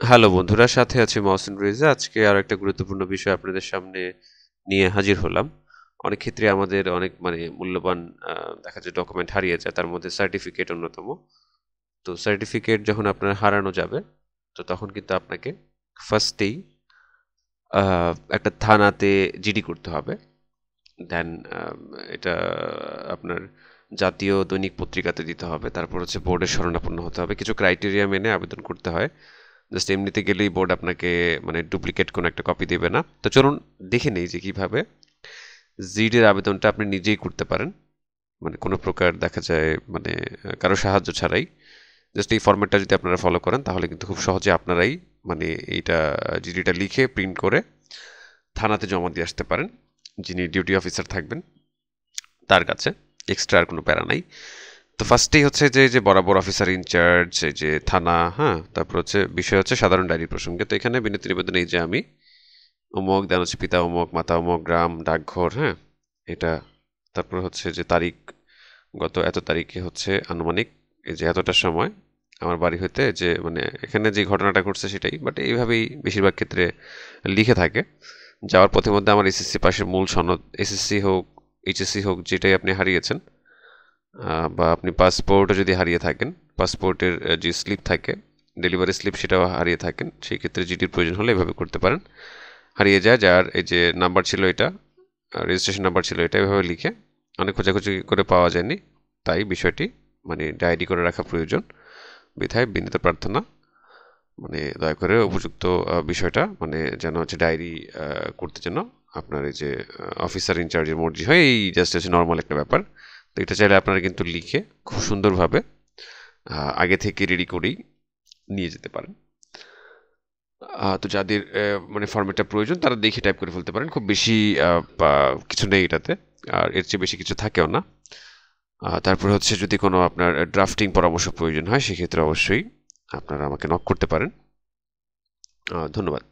Hello বন্ধুরা, সাথে আছি মহসিন রেজা। আজকে আর একটা গুরুত্বপূর্ণ বিষয় আপনাদের সামনে নিয়ে হাজির হলাম। অনেক ক্ষেত্রে আমাদের অনেক মূল্যবান দেখা যায় ডকুমেন্ট হারিয়ে যায়, তার মধ্যে সার্টিফিকেট অন্যতম। তো সার্টিফিকেট যখন আপনার হারানো যাবে, তো তখন কিন্তু আপনাকে ফার্স্টেই একটা থানাতে জিডি করতে হবে। দেন এটা আপনার জাতীয় দৈনিক পত্রিকাতে দিতে হবে। তারপর হচ্ছে বোর্ডের শরণাপন্ন হতে হবে। কিছু ক্রাইটেরিয়া মেনে আবেদন করতে হয়। জাস্ট এমনিতে গেলেই বোর্ড আপনাকে ডুপ্লিকেট কোনো একটা কপি দেবে না। তো চলুন দেখে নেই যে কিভাবে জিডির আবেদনটা আপনি নিজেই করতে পারেন, কোনো প্রকার দেখা যায় কারো সাহায্য ছাড়াই। জাস্ট এই ফরম্যাটটা যদি আপনারা ফলো করেন তাহলে কিন্তু খুব সহজে আপনারাই এইটা জিডিটা লিখে প্রিন্ট করে থানাতে জমা দিয়ে আসতে পারেন, যিনি ডিউটি অফিসার থাকবেন তার কাছে। এক্সট্রা আর কোনো প্যারা নাই। তো ফার্স্টেই হচ্ছে যে বরাবর অফিসার ইনচার্জ, এই যে থানা, হ্যাঁ, তারপর হচ্ছে বিষয় হচ্ছে সাধারণ ডায়েরি প্রসঙ্গে। তো এখানে বিনতি নিবেদন এই যে আমি অমুক, দেন হচ্ছে পিতা অমুক, মাতা অমুক, গ্রাম, ডাকঘর, হ্যাঁ, এটা। তারপর হচ্ছে যে তারিখ, গত এত তারিখে হচ্ছে আনুমানিক এই যে এতটার সময় আমার বাড়ি হইতে যে এখানে যে ঘটনাটা ঘটছে সেটাই, বাট এইভাবেই বেশিরভাগ ক্ষেত্রে লিখে থাকে। যাওয়ার পথে মধ্যে আমার এসএসসি পাশের মূল সনদ, এসএসসি হোক এইচএসসি হোক, যেটাই আপনি হারিয়েছেন, বা আপনি পাসপোর্টও যদি হারিয়ে থাকেন, পাসপোর্টের যে স্লিপ থাকে, ডেলিভারি স্লিপ, সেটাও হারিয়ে থাকেন, সেই ক্ষেত্রে জিডির প্রয়োজন হলে এভাবে করতে পারেন। হারিয়ে যায় যার এই যে নাম্বার ছিল এটা, রেজিস্ট্রেশন নাম্বার ছিল এটা, এভাবে লিখে অনেক খোঁজাখুঁজি করে পাওয়া যায়নি, তাই বিষয়টি ডায়েরি করে রাখা প্রয়োজন। বিধায় বিনীত প্রার্থনা দয়া করে উপযুক্ত বিষয়টা যেন হচ্ছে ডায়েরি করতে, যেন আপনার এই যে অফিসার ইনচার্জের মর্জি হয়, এই জাস্ট হচ্ছে নর্মাল একটা ব্যাপার। তো এটা চাইলে আপনারা কিন্তু লিখে খুব সুন্দরভাবে আগে থেকে রেডি করেই নিয়ে যেতে পারেন। তো যাদের ফর্মেটটা প্রয়োজন তারা দেখে টাইপ করে ফেলতে পারেন। খুব বেশি কিছু নেই এটাতে, আর এর চেয়ে বেশি কিছু থাকেও না। তারপরে হচ্ছে যদি কোনো আপনার ড্রাফটিং পরামর্শ প্রয়োজন হয় সেক্ষেত্রে অবশ্যই আপনারা আমাকে নক করতে পারেন। ধন্যবাদ।